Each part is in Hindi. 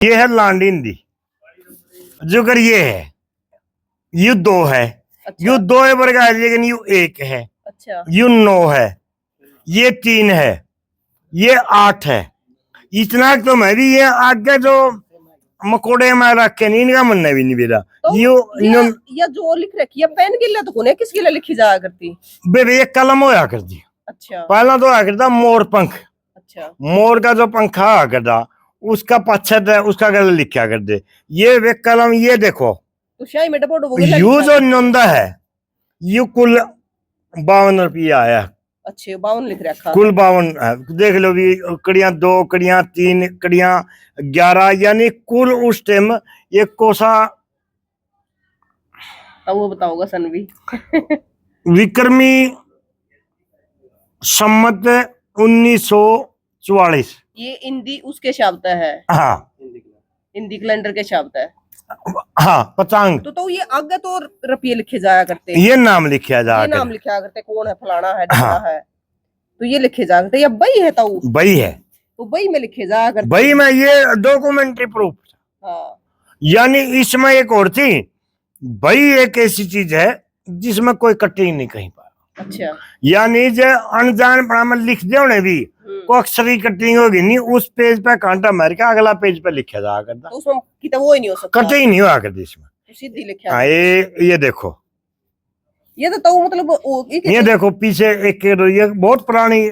ये है लांडी हिंदी। जुगर ये है, यू दो है। अच्छा। यू दो है वर्ग है, लेकिन यू एक है। अच्छा। यू 9 है, ये 3 है, ये 8 है। इतना तो मैं भी ये आगे जो मकोड़े में रख के नहीं, इनका मन भी नहीं मेरा। तो ये जो लिख रखी है पेन गिल्ला तो कोने किस गिल्ला लिखी जाया करती बेबे ये कलम होया कर दी। अच्छा। पहला तो होया करता मोर पंख। अच्छा। मोर का जो पंखा होया करता उसका पच्छत है, उसका गला लिखा कर दे। ये वे कलम ये देखो, तो शाही में डबो यू जो नंदा है यू कुल 52 रुपया आया। अच्छे 52 लिख रखा कुल 52 है। देख लो भी, कड़ियां 2 कड़ियां 3 कड़ियां 11, यानी कुल उस टाइम एक कोसा। अब वो बताओगा सन भी विक्रमी सम्मत 1944। ये हिंदी उसके शब्द है। हाँ, हिंदी कैलेंडर के शब्द है। हाँ पतंग। तो ये आगे तो रुपये लिखे जाया करते, ये नाम लिखा जा, ये नाम लिखा करते कौन है, फलाना है, ढिमका है, तो ये लिखे जा करते। ये बई है, तो बई है, तो बई में लिखे जाया करते। बई में ये डॉक्यूमेंट्री प्रूफ। हाँ। यानी इसमें एक और थी, बई एक ऐसी चीज है जिसमें कोई कटिंग नहीं कहीं पर। अच्छा। यानी जो अनजान पढ़ा में लिख दे उन्हें भी को अक्सरी कटिंग होगी नहीं, उस पेज पे कांटा मार के अगला पेज पे लिखा जा करता, तो उसमें किताब वो ही नहीं हो सकता, कटिंग नहीं हुआ करती इसमें, तो सीधी लिखा। हाँ ये देखो, ये तो मतलब ये देखो पीछे एक ये बहुत पुरानी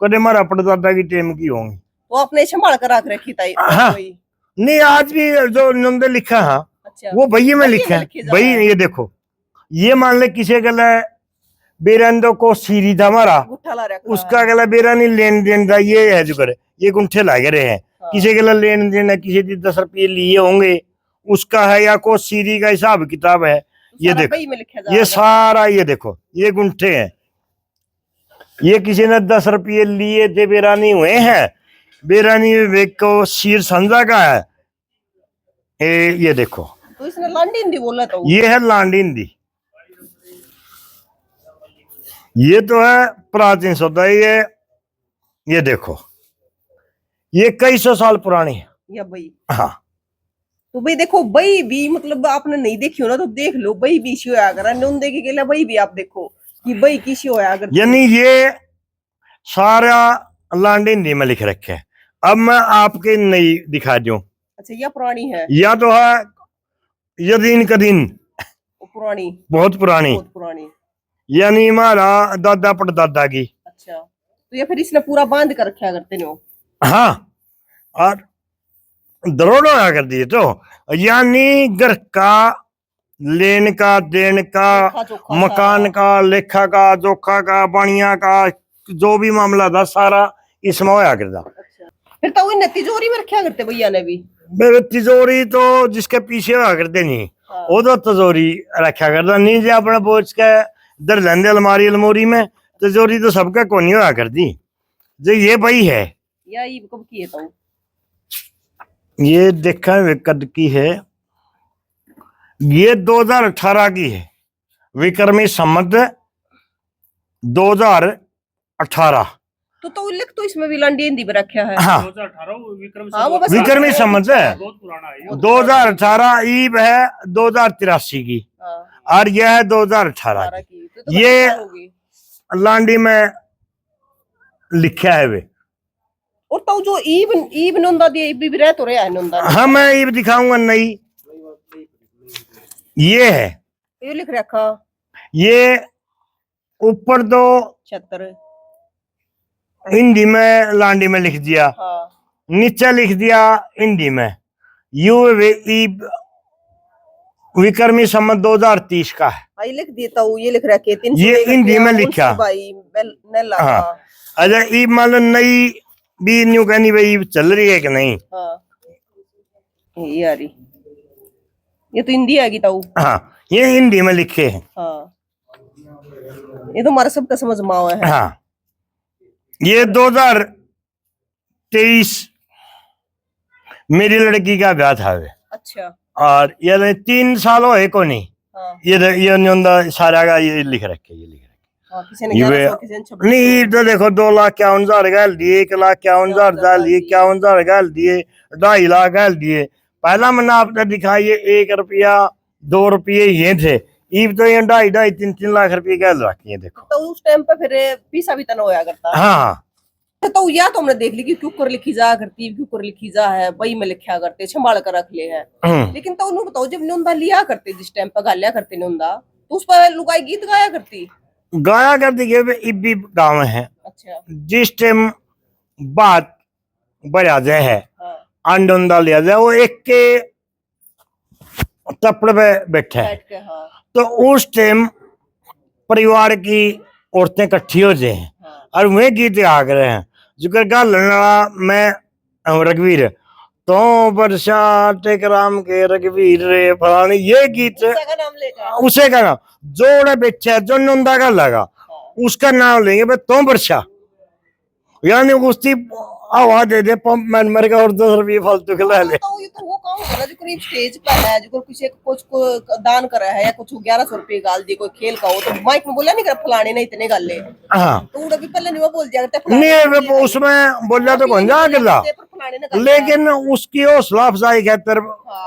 कदे हमारा परदादा की टेम की होंगी, वो आपने संभाल कर रख रखी था। हाँ नहीं आज भी जो नंदे लिखा है। अच्छा। वो भैया में लिखा है भाई। ये देखो, ये मान ले किसी गला बेरंदो को सीरी था हमारा, उसका गला बेरा नहीं लेन देन था, ये है जो करे ये गुंठे लागे रहे हैं। हाँ। किसी गला लेन देन है, किसी 10 रुपये लिए होंगे उसका है, या को सीरी का हिसाब किताब है। ये देखो ये सारा, ये देखो ये गुंठे हैं, ये किसी ने 10 रुपये लिए थे, बेरानी हुए हैं, बेरानी को सीर संजा का है। ये देखो, तो इसने लांडी हिंदी बोला, तो ये है लांडी हिंदी। ये तो है प्राचीन शब्द है। ये देखो ये कई सौ साल पुरानी है या बई। हाँ, तो भाई देखो बई भी, मतलब आपने नहीं देखी हो ना तो देख लो, बई भी सी होया करा नंदे की गेला, बई भी आप देखो कि बई किसी होया कर। यानी ये सारा लांडी हिंदी में लिख रखे है। अब मैं आपके नई दिखा दूं। अच्छा, यह पुरानी है, या तो है यदीन कदीन, पुरानी, बहुत पुरानी, बहुत पुरानी, यानी हमारा दादा परदादा की। अच्छा, तो ये फिर इसने पूरा बांध कर रखा करते ने। हाँ, और दरोड़ा कर दिए, तो यानी घर का, लेन का, देन का, मकान का, लेखा का, जोखा का, बाणिया का, जो भी मामला था सारा इसमें होया करता। अच्छा। फिर तो वो तिजोरी में रखा करते भैया ने भी। तिजोरी तो जिसके पीछे होया करते नहीं। हाँ। वो तो तिजोरी रखा करता नहीं, जो अपने बोझ के दर लेंदे अलमारी अलमोरी में। तिजोरी तो सबका को नहीं होया करती। जो ये बई है, या ये कब की है, तो ये देखा कद की है, ये 2018 की है, विक्रमी सम्मत 2018। तो लिख तो इसमें भी लांडी हिंदी में रखा है। हाँ, 2018 विक्रमी सम्मत है, 2018 ईब है 2083 की। और यह है 2018 की। तो ये लांडी में लिखा है वे। और तो जो ईब नंदा दी ईब भी रह तो रहा है नंदा। हाँ, मैं ईब दिखाऊंगा नहीं। ये है, ये लिख रखा, ये ऊपर दो 76 हिंदी में लांडी में लिख दिया। हाँ। नीचे लिख दिया हिंदी में यू विक्रमी सम्मत 2030 का है। ये लिख दिया, तो ये लिख रखे, ये हिंदी में लिखा। हाँ, अच्छा ईब मान लो नई भी न्यू कहनी भाई चल रही है कि नहीं। हाँ, ये आ रही, ये तो हिंदी आएगी, तो हाँ ये हिंदी में लिखे हैं। हाँ, ये तो हमारा सबका समझ में आवा है। हाँ, ये 2023 मेरी लड़की का ब्याह था। अच्छा। और ये 3 साल हो को नहीं। हाँ। ये सारा का ये लिख रखे, ये लिख रखे। किसी ने 1100, किसी ने 2600। नहीं तो देखो 2,51,000 गाल दिए, 1,51,000 गाल दिए, 51,000 गाल दिए, 2.5 लाख गाल दिए। पहला महीना आपने दिखाइए 1 रुपया 2 रुपये ये थे, ईब तो ये 2.5 3 लाख रुपये गाल रखी है देखो। तो उस टाइम पे फिर पीसा भी तना होया करता। हाँ तो या तो हमने देख ली कि क्यों कर लिखी जा करती, क्यों कर लिखी जा है, बई में लिखा करते, संभाल कर रख ले है। लेकिन तो उन्होंने बताओ जब न्योंदा लिया करते, जिस टाइम पे गालिया करते न्योंदा, तो उस पर लुगाई गीत गाया करती। गाया करती के इब्बी गाँव है। अच्छा। जिस टाइम बात बढ़ा जाए है, हाँ। अंडोंदा लिया जाए, वो एक के तपड़ पे बैठे है। हाँ। तो उस टाइम परिवार की औरतें इकट्ठी हो जाए हैं। हाँ। और वे गीत गा रहे हैं जिक्र का लड़ना मैं रघुवीर तो बरसात राम के रघुवीर रे फलानी, ये गीत उसे का नाम जोड़े बैठे जो नंदा का लगा उसका नाम लेंगे भाई तो बरसा, यानी उसकी आवाज दे दे पंप मैन मेरे का और 10 रुपये फालतू के ले ले। तो ये तो वो काम है ना जो करीब स्टेज पर है, जो किसी कुछ को दान करा है या कुछ 1100 रुपये गाल दी, कोई खेल का हो तो माइक में बोला नहीं कर फलाने ने इतने गाल ले। हाँ तो वो भी पहले नहीं वो बोल दिया नहीं, उसमें बोला तो कौन जा कर, लेकिन उसकी हौसला अफजाई खातर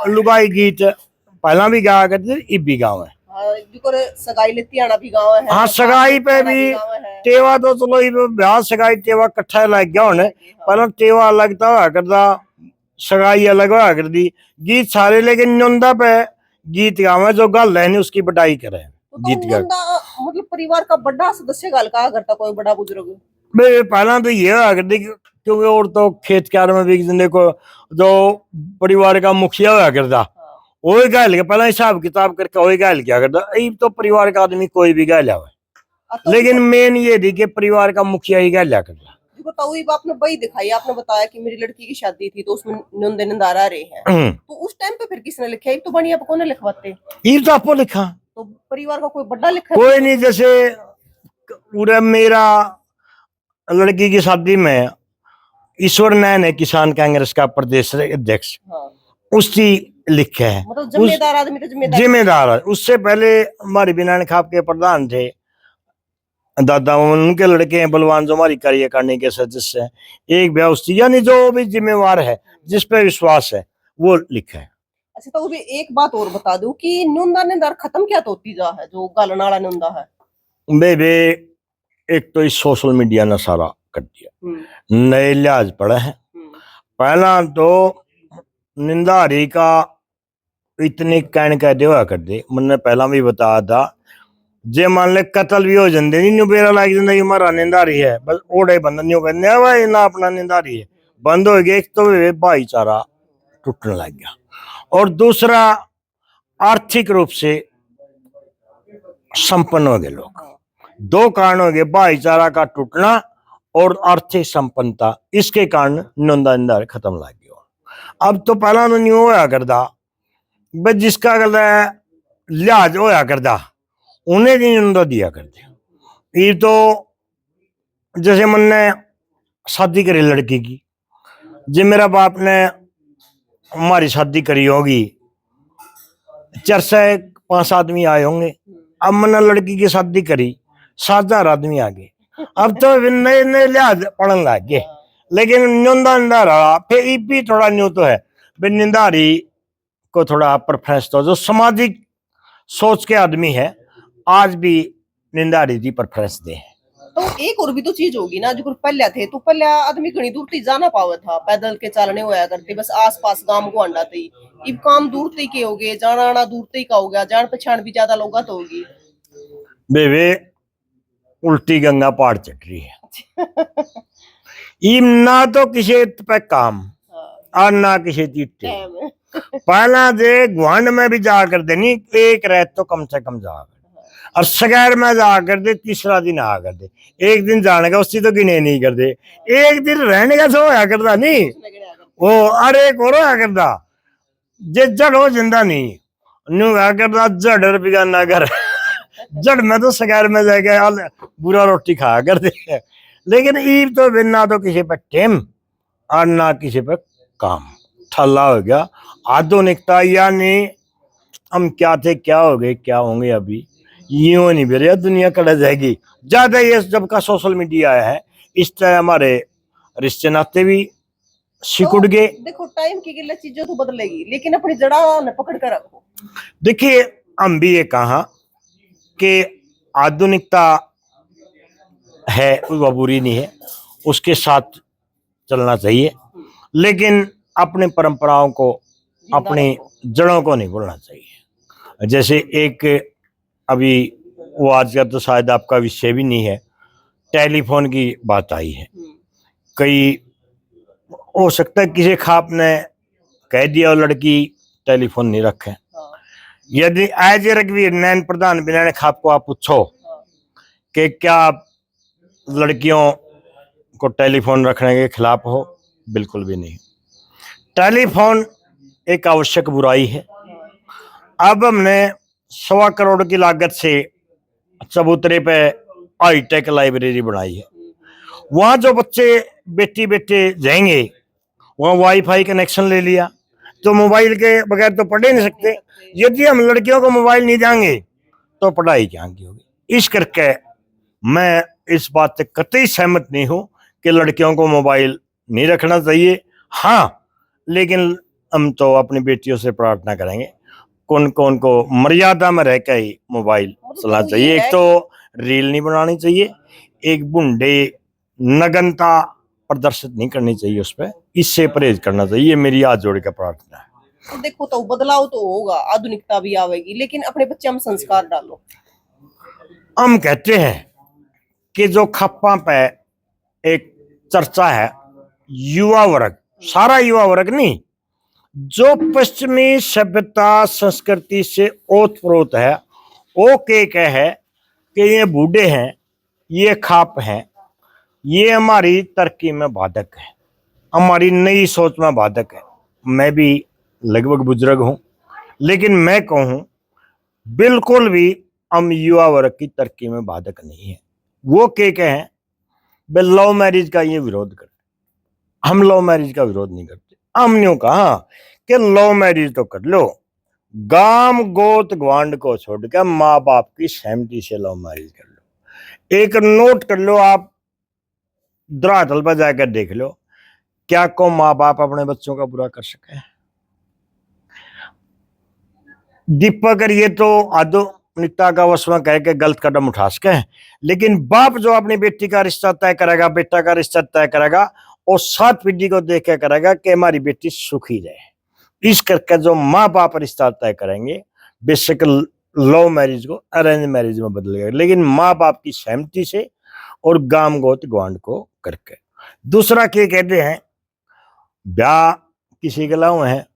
लुगाई गीत पहला भी गा करते, इब भी गाँव है। सगाई लेती आना भी गाँव है। हाँ सगाई पे भी टेवा तो चलो ब्याह सगाई टेवा कट्ठा लग गया होने, पहले टेवा लगता हुआ करता, सगाई अलग हुआ करती, गीत सारे, लेकिन न्योंदा पे गीत गावे जो गल है उसकी बटाई करे गीत गा। मतलब परिवार का बड़ा सदस्य गल का करता, कोई बड़ा बुजुर्ग पहला तो ये हुआ करती क्योंकि और तो खेत क्यार में भी देखो जो परिवार का मुखिया हुआ करता वही गायल के पहला हिसाब किताब करके वही गायल किया करता। अब तो परिवार का आदमी कोई भी गायल आवे, लेकिन मेन ये थी कि परिवार का मुखिया ही गायल करता। आपने वही दिखाई, आपने बताया कि मेरी लड़की की शादी थी तो उसमें नंदे नंदारा रहे हैं, तो उस टाइम पे फिर किसने लिखा? तो बनिया पे कौन लिखवाते? ये तो आपको लिखा, तो परिवार का कोई बड़ा लिखा कोई नहीं। जैसे पूरा मेरा लड़की की शादी में ईश्वर नैन है किसान कांग्रेस का प्रदेश अध्यक्ष, उसकी लिखे है, मतलब जिम्मेदार आदमी तो जिम्मेदार है। उससे पहले हमारी बिनान खाप के प्रधान थे दादा, उनके लड़के हैं बलवान जो हमारी कार्यकारिणी के सदस्य हैं, एक ब्याह उसकी, यानी जो भी जिम्मेवार है जिस पे विश्वास है वो लिखा है। अच्छा तो भी एक बात और बता दूं कि नुंदा निंदार खत्म क्या तो होती जा है जो गालनाड़ा नुंदा है बेबे, एक तो इस सोशल मीडिया ने सारा कर दिया, नए लिहाज पड़ा है। पहला तो निंदारी का इतने कहने कह दे हुआ कर दे, मैंने पहला भी बताया था, जे मान ले कत्ल भी हो जाते नहीं बेरा लाग जिंदगी हमारा निंदारी है, बस ओढ़े बंद नहीं कहने भाई ना अपना निंदारी है, बंद हो गया। एक तो भाईचारा टूटने लग गया, और दूसरा आर्थिक रूप से संपन्न हो गए लोग। दो कारण हो गए, भाईचारा का टूटना और आर्थिक संपन्नता, इसके कारण नंदा निंदार खत्म लग गया। अब तो पहला तो नहीं होया करता, बस जिसका गला लिहाज होया करता उन्हें नहीं नंदा दिया करते। ये तो जैसे मैंने शादी करी लड़की की, जो मेरा बाप ने हमारी शादी करी होगी, 4 से 5 आदमी आए होंगे। अब मैंने लड़की की शादी करी, 7,000 आदमी आ गए। अब तो नए नए लिहाज पढ़ने लग गए, लेकिन निंदा निंदारा फिर भी थोड़ा न्यू तो है, निंदारी को थोड़ा प्रेफरेंस तो जो सामाजिक सोच के आदमी है आज भी निंदारी जी प्रेफरेंस दे। तो एक और भी तो चीज होगी ना, जो पहले थे तो पहले आदमी घनी दूर तक जाना पावे था, पैदल के चलने होया करते, बस आस पास गांव को अंडा थी। इब काम दूर तक के हो गए, जाना आना दूर तक का हो गया, जान पहचान भी ज्यादा लोग तो होगी। बेबे उल्टी गंगा पार चढ़ रही है। इम ना तो किसी पे काम और ना किसी चीटे। पहला दे गुआंड में भी जा कर दे, नहीं एक रात तो कम से कम जा कर, और सगैर में जा कर दे, तीसरा दिन आ कर दे। एक दिन जाने का उसकी तो गिने नहीं कर दे, एक दिन रहने का तो होया करता नहीं वो, अरे एक और होया करता जे जड़ हो जिंदा नहीं न्यू होया करता जड़ बिगाना घर। जड़ में तो सगैर में जाके बुरा रोटी खाया करते, लेकिन ईब तो बिना तो किसी पे टेम और ना किसी पे काम, ठल्ला हो गया आधुनिकता। यानी हम क्या थे क्या हो गए क्या होंगे अभी, यूं नहीं बेरिया, दुनिया कड़ा जाएगी ज्यादा। ये जब का सोशल मीडिया आया है, इस तरह हमारे रिश्ते नाते भी सिकुड़ गए। देखो टाइम की गिल्लत चीजें तो बदलेगी, लेकिन अपनी जड़ा न पकड़ कर रखो। देखिए हम भी ये कहा कि आधुनिकता है वह बुरी नहीं है, उसके साथ चलना चाहिए, लेकिन अपने परंपराओं को, अपनी जड़ों को नहीं भूलना चाहिए। जैसे एक अभी वो आज का तो शायद आपका विषय भी नहीं है, टेलीफोन की बात आई है। कई हो सकता है किसी खाप ने कह दिया और लड़की टेलीफोन नहीं रखे। यदि आज रघुवीर नैन प्रधान बिना खाप को आप पूछो कि क्या आप लड़कियों को टेलीफोन रखने के खिलाफ हो, बिल्कुल भी नहीं। टेलीफोन एक आवश्यक बुराई है। अब हमने 1.25 करोड़ की लागत से चबूतरे पे हाईटेक लाइब्रेरी बनाई है। वहां जो बच्चे बेटी बेटे जाएंगे, वहां वाईफाई कनेक्शन ले लिया, तो मोबाइल के बगैर तो पढ़ ही नहीं सकते। यदि हम लड़कियों को मोबाइल नहीं देंगे तो पढ़ाई क्या की होगी। इस करके मैं इस बात से कतई सहमत नहीं हूं कि लड़कियों को मोबाइल नहीं रखना चाहिए। हाँ, लेकिन हम तो अपनी बेटियों से प्रार्थना करेंगे कौन कौन को मर्यादा में रह के ही मोबाइल चलाना चाहिए। एक तो रील नहीं बनानी चाहिए, एक बुंडे नगनता प्रदर्शित नहीं करनी चाहिए उस पर, इससे परहेज करना चाहिए। ये मेरी हाथ जोड़ के प्रार्थना है। तो देखो तो बदलाव तो होगा, आधुनिकता भी आवेगी, लेकिन अपने बच्चे में संस्कार डालो। हम कहते हैं कि जो खप्पा पे एक चर्चा है, युवा वर्ग, सारा युवा वर्ग नहीं, जो पश्चिमी सभ्यता संस्कृति से ओतप्रोत है, वो कह है कि ये बूढ़े हैं, ये खाप हैं, ये हमारी तरक्की में बाधक है, हमारी नई सोच में बाधक है। मैं भी लगभग बुजुर्ग हूं, लेकिन मैं कहूं बिल्कुल भी हम युवा वर्ग की तरक्की में बाधक नहीं है। वो कह हैं बे लव मैरिज का ये विरोध करते, हम लव मैरिज का विरोध नहीं करते। हमने कहा कि लव मैरिज तो कर लो, गाम गोत ग्वांड को छोड़ के माँ बाप की सहमति से लव मैरिज कर लो। एक नोट कर लो, आप धरातल पर जाकर देख लो, क्या को माँ बाप अपने बच्चों का बुरा कर सके। दीपक ये तो आधुनिकता का वश में कह के गलत कदम उठा सके, लेकिन बाप जो अपनी बेटी का रिश्ता तय करेगा, बेटा का रिश्ता तय करेगा, और 7 पीढ़ी को देख के करेगा कि हमारी बेटी सुखी रहे। इस करके जो माँ बाप रिश्ता तय करेंगे, बेशक लव मैरिज को अरेंज मैरिज में बदलेगा, लेकिन माँ बाप की सहमति से और गाम गोत ग्वांड को करके। दूसरा क्या कहते हैं, ब्याह किसी के लाओ है,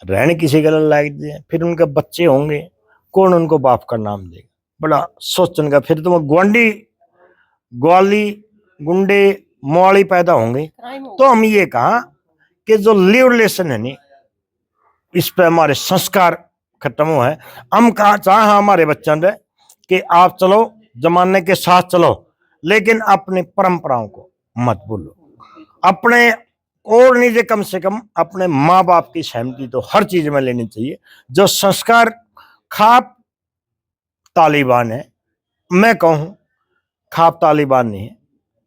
रहने किसी के लायक दिए, फिर उनके बच्चे होंगे, कौन उनको बाप का नाम देगा। बड़ा सोचने का, फिर तुम ग्वांडी ग्वाली गुंडे मोवाली पैदा होंगे। तो हम ये कहा कि जो लिव रिलेशन है नहीं, इस पे हमारे संस्कार खत्म हुए हैं। हम कहा चाहे हमारे बच्चों ने कि आप चलो जमाने के साथ चलो, लेकिन अपनी परंपराओं को मत भूलो। अपने और नहीं, कम से कम अपने माँ बाप की सहमति तो हर चीज में लेनी चाहिए। जो संस्कार खाप तालिबान है, मैं कहूं खाप तालिबान नहीं है,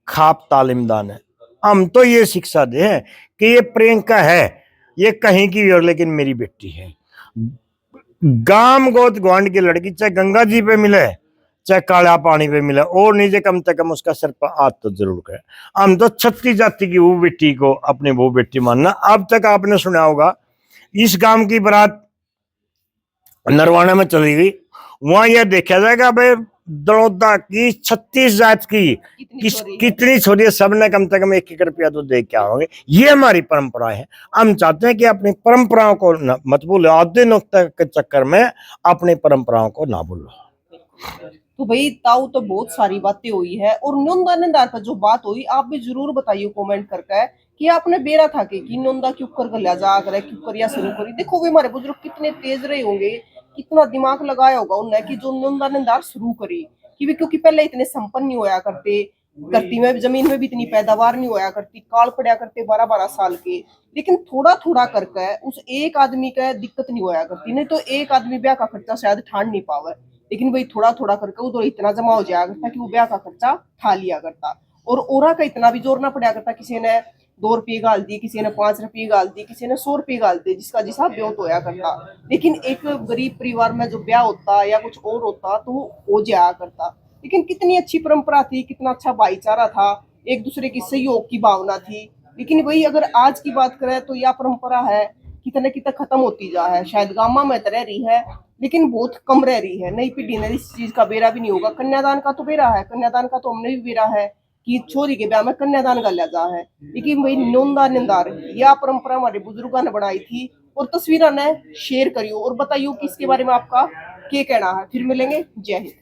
खाप तालिमदान है। हम तो ये शिक्षा दे हैं कि ये प्रियंका है, ये कहीं की भी और, लेकिन मेरी बेटी है। गाम गोत ग्वांड की लड़की चाहे गंगा जी पे मिले, चाहे काला पानी पे मिले, और नीचे कम से कम उसका सिर पर हाथ तो जरूर करे। हम तो छत्तीस जाति की वो बेटी को अपनी वो बेटी मानना। अब तक आपने सुना होगा, इस गांव की बारात नरवाना में चली गई, वहां यह देखा जाएगा भाई दड़ौदा की 36 जात की कितनी छोरी है, सबने कम से कम 1 रुपया तो दे के आओगे। ये हमारी परंपरा है। हम चाहते हैं कि अपनी परंपराओं को मत भूलो, आधुनिकता के चक्कर में अपनी परंपराओं को ना भूलो। तो भाई ताऊ तो बहुत सारी बातें हुई है, और नोंदा पर जो बात हुई आप भी जरूर बताइए कमेंट करके कि आपने बेरा था कि नोंदा क्यों कर लिया जा कर क्यों करिया शुरू करी। देखो भी हमारे बुजुर्ग कितने तेज रहे होंगे, कितना दिमाग लगाया होगा उन्होंने कि जो नोंदा नंदार शुरू करी, क्योंकि पहले इतने संपन्न नहीं होया करते, धरती में जमीन में भी इतनी पैदावार नहीं होया करती, काल पड़ा करते 12-12 साल के, लेकिन थोड़ा थोड़ा करके उस एक आदमी का दिक्कत नहीं होया करती। नहीं तो एक आदमी ब्याह का खर्चा शायद ठान नहीं पावे, लेकिन वही थोड़ा थोड़ा करके उधर इतना जमा हो जाया करता कि वो ब्याह का खर्चा ठा लिया करता। और ओरा का इतना भी जोर ना पड़ा करता, किसी ने 2 रुपये गाल दी, किसी ने 5 रुपये गाल दी, किसी ने 100 रुपये गाल दी, जिसका जिसा ब्याह तो होया करता। लेकिन एक गरीब परिवार में जो ब्याह होता या कुछ और होता तो वो हो जाया करता। लेकिन कितनी अच्छी परंपरा थी, कितना अच्छा भाईचारा था, एक दूसरे की सहयोग की भावना थी। लेकिन वही अगर आज की बात करें तो यह परंपरा है कितने कितने खत्म होती जा है। शायद गामा में तो रह रही है लेकिन बहुत कम रह रही है। नई पीढ़ी ने इस चीज का बेरा भी नहीं होगा। कन्यादान का तो बेरा है, कन्यादान का तो हमने भी बेरा है कि छोरी के ब्याह में कन्यादान कर लिया जा है। लेकिन वही नोंदा निंदार यह परंपरा हमारे बुजुर्गों ने बनाई थी और तस्वीर ने शेयर करियो और बताइयो कि इसके बारे में आपका क्या कहना है। फिर मिलेंगे। जय हिंद।